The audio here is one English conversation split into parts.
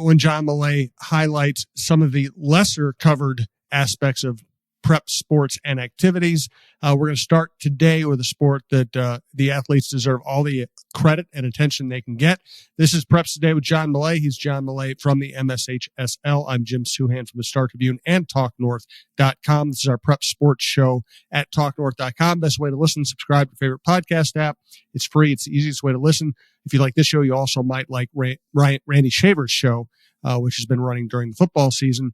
when John Millea highlights some of the lesser covered aspects of prep sports and activities. We're going to start today with a sport that the athletes deserve all the credit and attention they can get. This is Preps Today with John Millea. He's John Millea from the MSHSL. I'm Jim Suhan from the Star Tribune and TalkNorth.com. This is our prep sports show at TalkNorth.com. Best way to listen, subscribe to your favorite podcast app. It's free. It's the easiest way to listen. If you like this show, you also might like Randy Shaver's show, which has been running during the football season.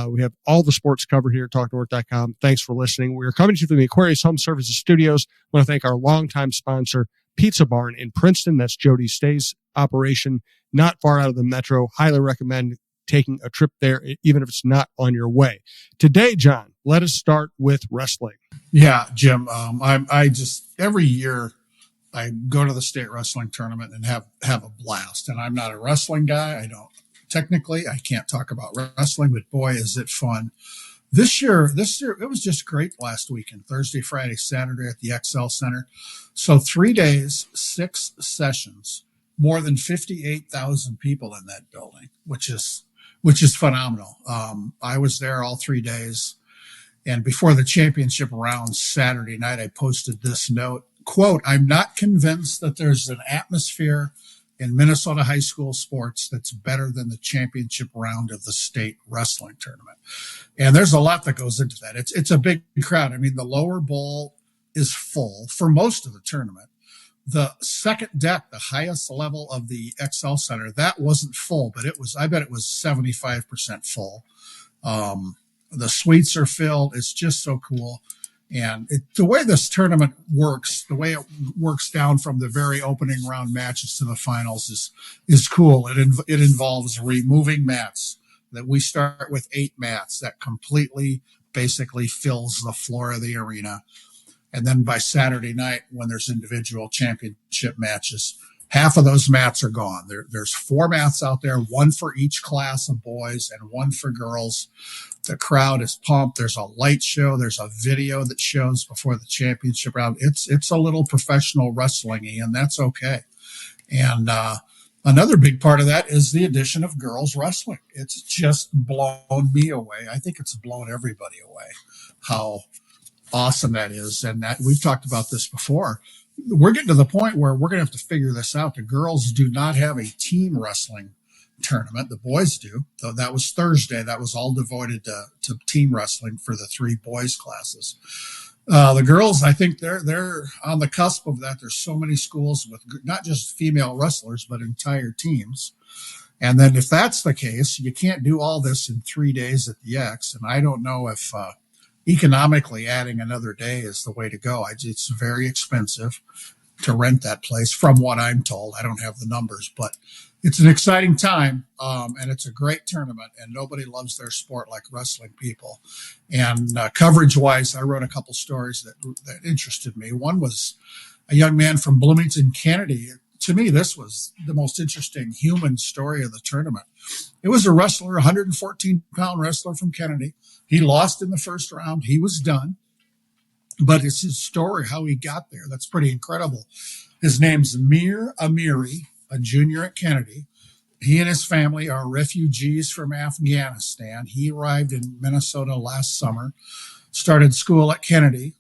We have all the sports covered here at TalkNorth.com. Thanks for listening. We are coming to you from the Aquarius Home Services Studios. I want to thank our longtime sponsor, Pizza Barn in Princeton. That's Jody Stay's operation, not far out of the metro. Highly recommend taking a trip there, even if it's not on your way. Today, John, let us start with wrestling. Yeah, Jim. I just every year I go to the state wrestling tournament and have a blast. And I'm not a wrestling guy. Technically, I can't talk about wrestling, but boy, is it fun. This year, it was just great last weekend, Thursday, Friday, Saturday at the XL Center. So 3 days, 6 sessions, more than 58,000 people in that building, which is phenomenal. I was there all 3 days. And before the championship round Saturday night, I posted this note, quote, "I'm not convinced that there's an atmosphere in Minnesota high school sports that's better than the championship round of the state wrestling tournament." And there's a lot that goes into that. It's a big crowd. I mean, the lower bowl is full for most of the tournament. The second deck, the highest level of the XL Center, that wasn't full, but I bet it was 75% full. The suites are filled. It's just so cool. And the way this tournament works, the way it works down from the very opening round matches to the finals is cool. It involves removing mats. That we start with 8 mats that completely basically fills the floor of the arena. And then by Saturday night, when there's individual championship matches, half of those mats are gone. There's 4 mats out there, 1 for each class of boys and 1 for girls. The crowd is pumped. There's a light show. There's a video that shows before the championship round. It's a little professional wrestling-y, and that's okay. And another big part of that is the addition of girls wrestling. It's just blown me away. I think it's blown everybody away how awesome that is. And that we've talked about this before. We're getting to the point where we're going to have to figure this out. The girls do not have a team wrestling tournament. The boys do. Though that was Thursday. That was all devoted to team wrestling for the 3 boys classes. The girls, I think they're on the cusp of that. There's so many schools with not just female wrestlers, but entire teams. And then if that's the case, you can't do all this in 3 days at the X. And I don't know if economically adding another day is the way to go. It's very expensive to rent that place from what I'm told. I don't have the numbers, but it's an exciting time, and it's a great tournament, and nobody loves their sport like wrestling people. And coverage-wise, I wrote a couple stories that interested me. One was a young man from Bloomington, Kennedy. To me, this was the most interesting human story of the tournament. It was a wrestler, 114-pound wrestler from Kennedy. He lost in the first round. He was done. But it's his story, how he got there. That's pretty incredible. His name's Mir Amiri, a junior at Kennedy. He and his family are refugees from Afghanistan. He arrived in Minnesota last summer, started school at Kennedy,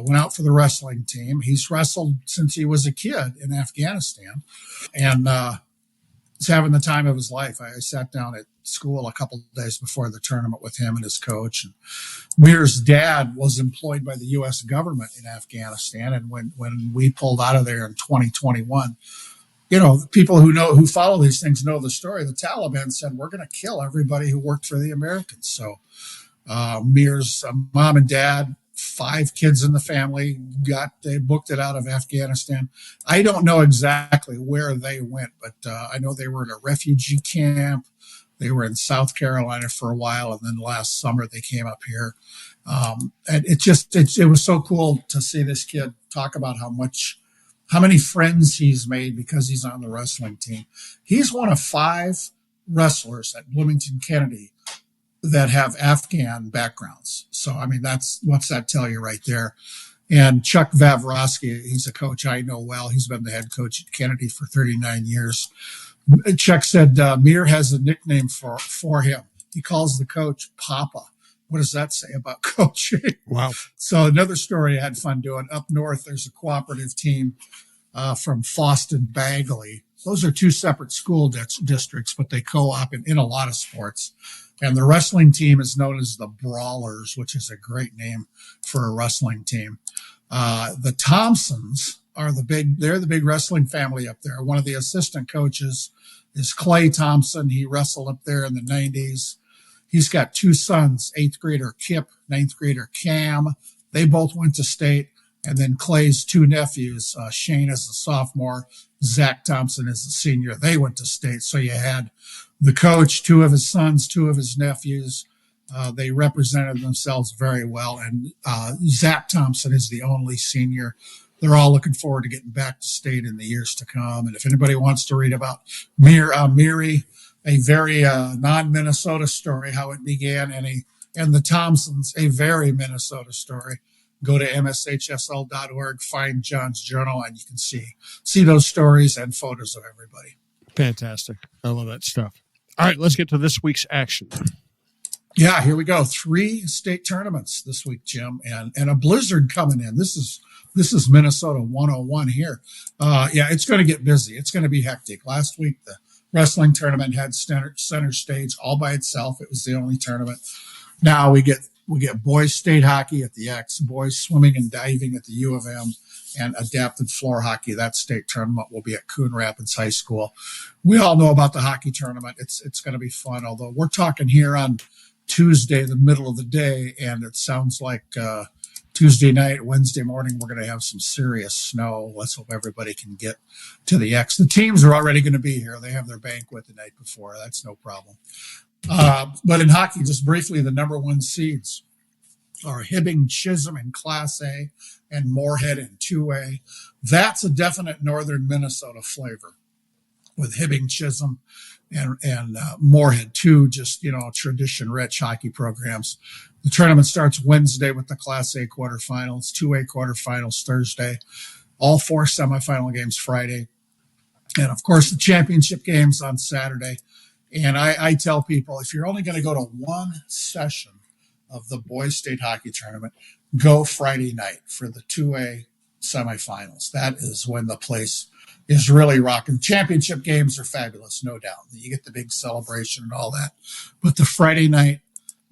went out for the wrestling team. He's wrestled since he was a kid in Afghanistan, and he's having the time of his life. I sat down at school a couple of days before the tournament with him and his coach. And Mir's dad was employed by the U.S. government in Afghanistan, and when we pulled out of there in 2021, people who follow these things know the story. The Taliban said, we're going to kill everybody who worked for the Americans. So Mir's mom and dad, 5 kids in the family, they booked it out of Afghanistan. I don't know exactly where they went, but I know they were in a refugee camp. They were in South Carolina for a while, and then last summer they came up here. And it was so cool to see this kid talk about how many friends he's made because he's on the wrestling team. He's one of 5 wrestlers at Bloomington Kennedy that have Afghan backgrounds. So, I mean, what's that tell you right there? And Chuck Vavrosky, he's a coach I know well. He's been the head coach at Kennedy for 39 years. Chuck said Mir has a nickname for him. He calls the coach Papa. What does that say about coaching? Wow. So another story I had fun doing. Up north, there's a cooperative team from Foston Bagley. Those are two separate school districts, but they co-op in a lot of sports. And the wrestling team is known as the Brawlers, which is a great name for a wrestling team. The Thompsons are they're the big wrestling family up there. One of the assistant coaches is Clay Thompson. He wrestled up there in the 90s. He's got two sons, 8th grader Kip, 9th grader Cam. They both went to state. And then Clay's two nephews, Shane is a sophomore, Zach Thompson is a senior. They went to state. So you had the coach, two of his sons, two of his nephews. They represented themselves very well. And Zach Thompson is the only senior. They're all looking forward to getting back to state in the years to come. And if anybody wants to read about Miri, a very non-Minnesota story, how it began, and the Thompsons, a very Minnesota story, go to MSHSL.org, find John's journal, and you can see those stories and photos of everybody. Fantastic. I love that stuff. All right, let's get to this week's action. Yeah, here we go. 3 state tournaments this week, Jim, and a blizzard coming in. This is Minnesota 101 here. Yeah, it's going to get busy. It's going to be hectic. Last week, the wrestling tournament had center stage all by itself. It was the only tournament. Now we get boys state hockey at the X, boys swimming and diving at the U of M, and adapted floor hockey. That state tournament will be at Coon Rapids High School. We all know about the hockey tournament. It's going to be fun, although we're talking here on Tuesday, the middle of the day, and it sounds like Tuesday night, Wednesday morning, we're going to have some serious snow. Let's hope everybody can get to the X. The teams are already going to be here. They have their banquet the night before. That's no problem. But in hockey, just briefly, the number 1 seeds are Hibbing Chisholm in Class A and Moorhead in 2A. That's a definite northern Minnesota flavor with Hibbing Chisholm and Moorhead, two just, tradition-rich hockey programs. The tournament starts Wednesday with the Class A quarterfinals, 2A quarterfinals Thursday, all 4 semifinal games Friday, and, of course, the championship games on Saturday. And I tell people, if you're only going to go to one session of the boys state hockey tournament, go Friday night for the 2A semifinals. That is when the place is really rocking. Championship games are fabulous, no doubt. You get the big celebration and all that. But the Friday night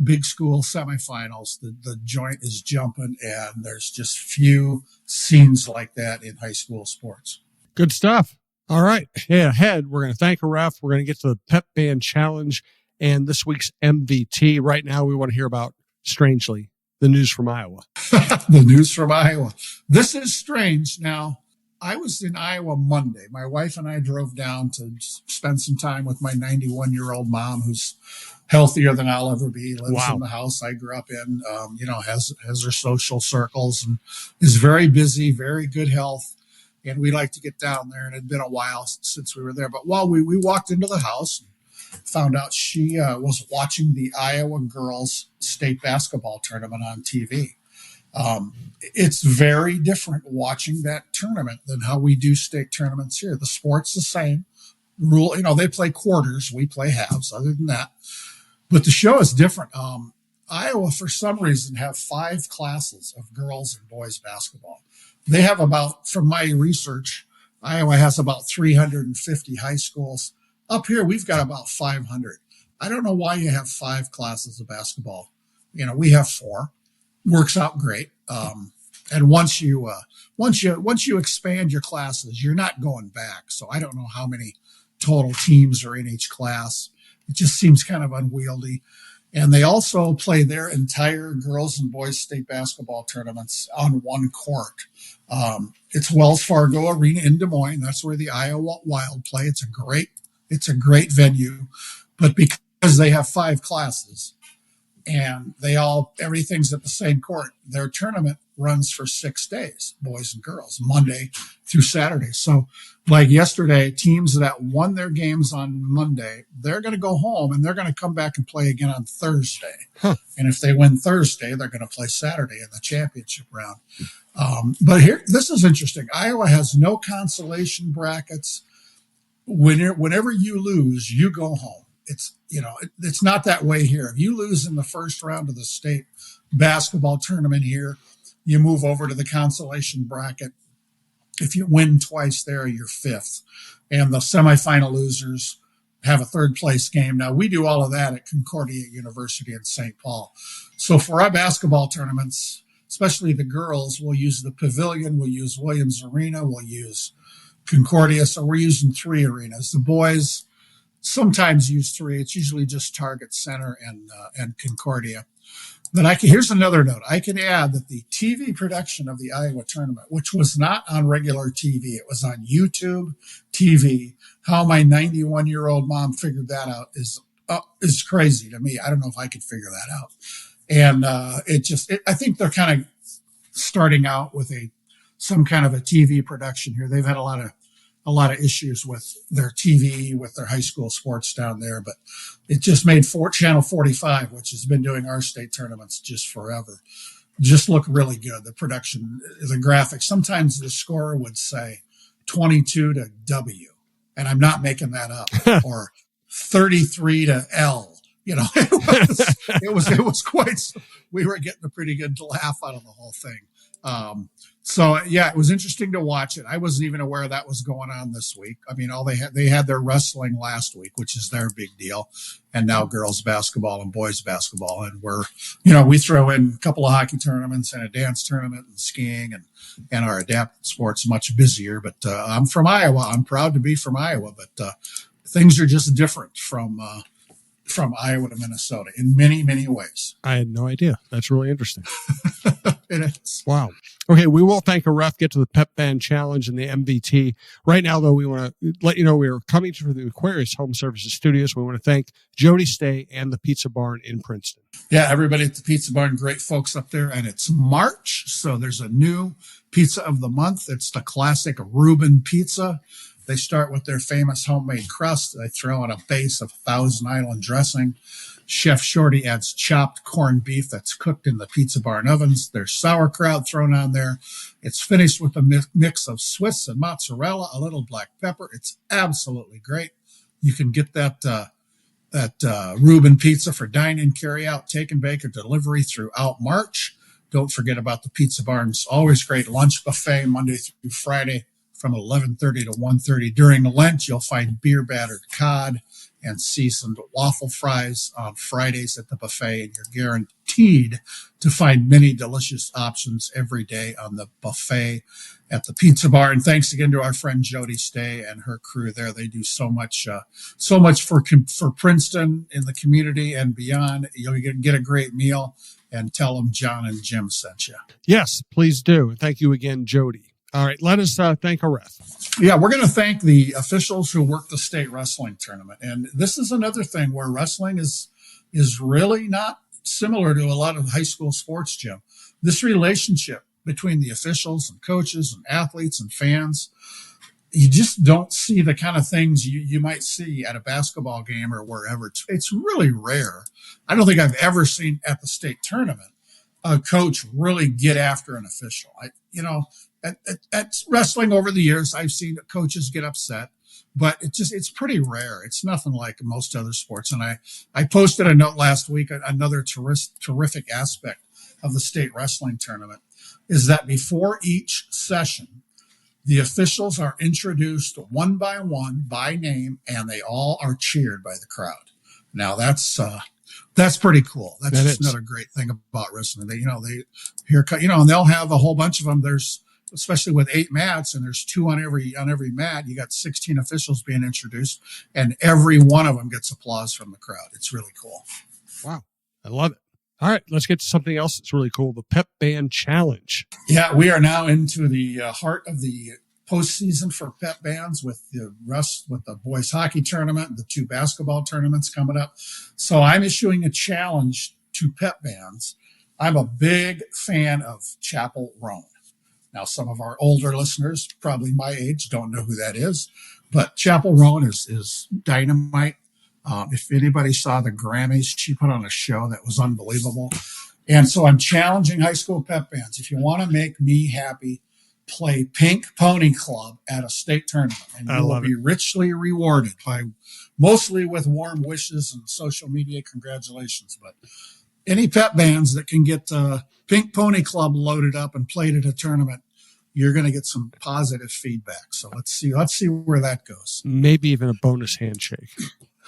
big school semifinals, the joint is jumping, and there's just few scenes like that in high school sports. Good stuff. All right. Hey, ahead, we're going to thank a ref. We're going to get to the Pep Band Challenge and this week's MVT. Right now, we want to hear about, strangely, the news from Iowa. The news from Iowa. This is strange. Now, I was in Iowa Monday. My wife and I drove down to spend some time with my 91-year-old mom, who's healthier than I'll ever be, lives in the house I grew up in, has her social circles and is very busy, very good health. And we like to get down there, and it had been a while since we were there. But while we walked into the house, found out she was watching the Iowa girls state basketball tournament on TV. It's very different watching that tournament than how we do state tournaments here. The sport's the same. Rule, they play quarters, we play halves. Other than that, but the show is different. Iowa, for some reason, have 5 classes of girls and boys basketball. They have about, from my research, Iowa has about 350 high schools. Up here, we've got about 500. I don't know why you have 5 classes of basketball. We have 4. Works out great. And once you expand your classes, you're not going back. So I don't know how many total teams are in each class. It just seems kind of unwieldy. And they also play their entire girls and boys state basketball tournaments on one court. It's Wells Fargo Arena in Des Moines. That's where the Iowa Wild play. It's a great venue, but because they have 5 classes and everything's at the same court, their tournament runs for 6 days, boys and girls, Monday through Saturday. So like yesterday, teams that won their games on Monday, they're going to go home and they're going to come back and play again on Thursday. Huh. And if they win Thursday, they're going to play Saturday in the championship round. But here, this is interesting. Iowa has no consolation brackets. whenever you lose, you go home. It's not that way here. If you lose in the first round of the state basketball tournament here, you move over to the consolation bracket. If you win twice there, you're fifth. And the semifinal losers have a third place game. Now, we do all of that at Concordia University in St. Paul. So for our basketball tournaments, especially the girls, we'll use the Pavilion, we'll use Williams Arena, we'll use Concordia. So we're using 3 arenas. The boys sometimes use 3. It's usually just Target Center and Concordia. But here's another note. I can add that the TV production of the Iowa tournament, which was not on regular TV, it was on YouTube TV. How my 91-year-old mom figured that out is crazy to me. I don't know if I could figure that out. And I think they're kind of starting out with some kind of a TV production here. They've had a lot of issues with their TV, with their high school sports down there, but it just made Channel 45, which has been doing our state tournaments just forever, just look really good. The production, the graphics, sometimes the scorer would say 22 to W, and I'm not making that up, or 33 to L. It was quite, we were getting a pretty good laugh out of the whole thing. So yeah, it was interesting to watch it. I wasn't even aware that was going on this week. I mean, they had their wrestling last week, which is their big deal. And now girls basketball and boys basketball. And we throw in a couple of hockey tournaments and a dance tournament and skiing and our adapted sports much busier. But, I'm from Iowa. I'm proud to be from Iowa, but, things are just different from Iowa to Minnesota in many, many ways. I had no idea. That's really interesting. It is. Wow. Okay, we will thank a ref, get to the Pep Band Challenge and the MVT. Right now, though, we want to let you know we are coming to the Aquarius Home Services Studios. We want to thank Jody Stay and the Pizza Barn in Princeton. Yeah, everybody at the Pizza Barn, great folks up there. And it's March, so there's a new pizza of the month. It's the classic Reuben pizza. They start with their famous homemade crust. They throw in a base of Thousand Island dressing. Chef Shorty adds chopped corned beef that's cooked in the Pizza Barn ovens. There's sauerkraut thrown on there. It's finished with a mix of Swiss and mozzarella, a little black pepper. It's absolutely great. You can get that Reuben pizza for dine-in, carry-out, take and bake, or delivery throughout March. Don't forget about the Pizza Barn's always great lunch buffet Monday through Friday from 11:30 to 1:30. During Lent, you'll find beer-battered cod and seasoned waffle fries on Fridays at the buffet, and you're guaranteed to find many delicious options every day on the buffet at the Pizza Barn. Thanks again to our friend Jody Stay and her crew there. They do so much for Princeton in the community and beyond. You'll get a great meal, and tell them John and Jim sent you. Yes, please do. Thank you again, Jody. All right, let us thank a ref. Yeah, we're going to thank the officials who work the state wrestling tournament. And this is another thing where wrestling is really not similar to a lot of high school sports, Jim. This relationship between the officials and coaches and athletes and fans, you just don't see the kind of things you might see at a basketball game or wherever. It's really rare. I don't think I've ever seen at the state tournament a coach really get after an official. At wrestling over the years, I've seen coaches get upset, but it's pretty rare. It's nothing like most other sports. And I posted a note last week. Another terrific aspect of the state wrestling tournament is that before each session, the officials are introduced one by one by name, and they all are cheered by the crowd. Now that's pretty cool. That's just another great thing about wrestling. And they'll have a whole bunch of them. There's, especially with 8 mats, and there's 2 on every mat, you got 16 officials being introduced, and every one of them gets applause from the crowd. It's really cool. Wow. I love it. All right, let's get to something else that's really cool, the Pep Band Challenge. Yeah, we are now into the heart of the postseason for pep bands with the boys hockey tournament and the 2 basketball tournaments coming up. So I'm issuing a challenge to pep bands. I'm a big fan of Chapel Roan. Now, some of our older listeners, probably my age, don't know who that is, but Chapel Roan is dynamite. If anybody saw the Grammys, she put on a show that was unbelievable. And so I'm challenging high school pep bands. If you want to make me happy, play Pink Pony Club at a state tournament, and you will be richly rewarded by mostly with warm wishes and social media congratulations. But any pep bands that can get Pink Pony Club loaded up and played at a tournament, you're going to get some positive feedback. So let's see where that goes. Maybe even a bonus handshake.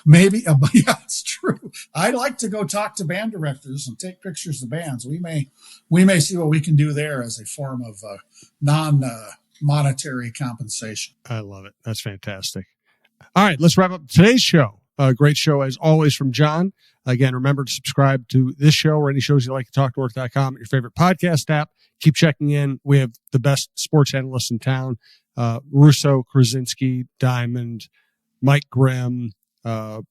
Maybe, yeah, it's true. I'd like to go talk to band directors and take pictures of bands. We may see what we can do there as a form of non-monetary compensation. I love it. That's fantastic. All right, let's wrap up today's show. A great show as always from John. Again, remember to subscribe to this show or any shows you like at talktowork.com at your favorite podcast app. Keep checking in. We have the best sports analysts in town. Russo, Krasinski, Diamond, Mike Grimm,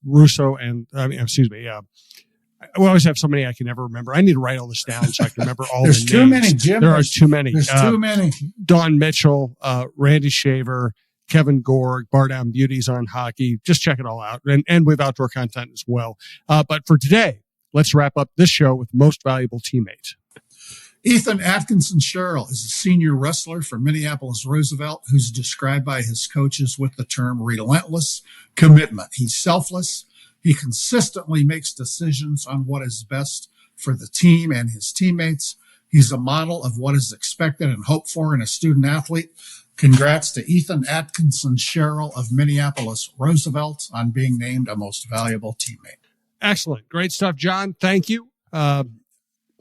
Russo, and we always have so many I can never remember. I need to write all this down so I can remember all the names. There's too many, Jim. There are too many. There's too many. Don Mitchell, Randy Shaver, Kevin Gorg, Bar Down Beauties on hockey. Just check it all out. And with outdoor content as well. But for today, let's wrap up this show with most valuable teammate. Ethan Atkinson Sherrill is a senior wrestler for Minneapolis Roosevelt who's described by his coaches with the term relentless commitment. He's selfless. He consistently makes decisions on what is best for the team and his teammates. He's a model of what is expected and hoped for in a student athlete. Congrats to Ethan Atkinson Sherrill of Minneapolis Roosevelt on being named a most valuable teammate. Excellent. Great stuff, John. Thank you.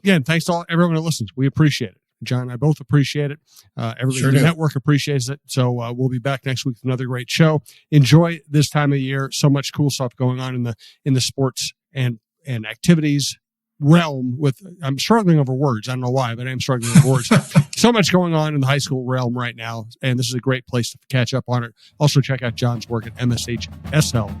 Again, thanks to everyone who listens. We appreciate it. John and I both appreciate it. Everybody in the network appreciates it. So we'll be back next week with another great show. Enjoy this time of year. So much cool stuff going on in the sports and activities realm. I'm struggling over words. I don't know why, but I'm struggling over words. So much going on in the high school realm right now, and this is a great place to catch up on it. Also, check out John's work at MSHSL.org.